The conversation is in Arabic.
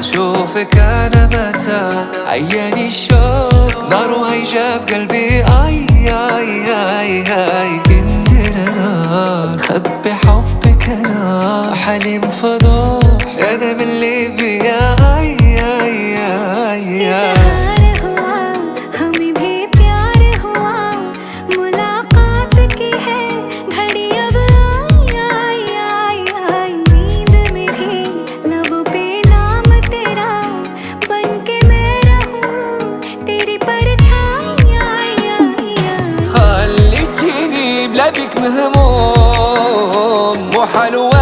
شوفك أنا متى عياني الشوق نار وهيجا في قلبي. آي آي آي آي كندر أنا خبي حبك أنا حليم فضوح أنا من ليبيا. آي آي آي آي بك مهموم مو حلوة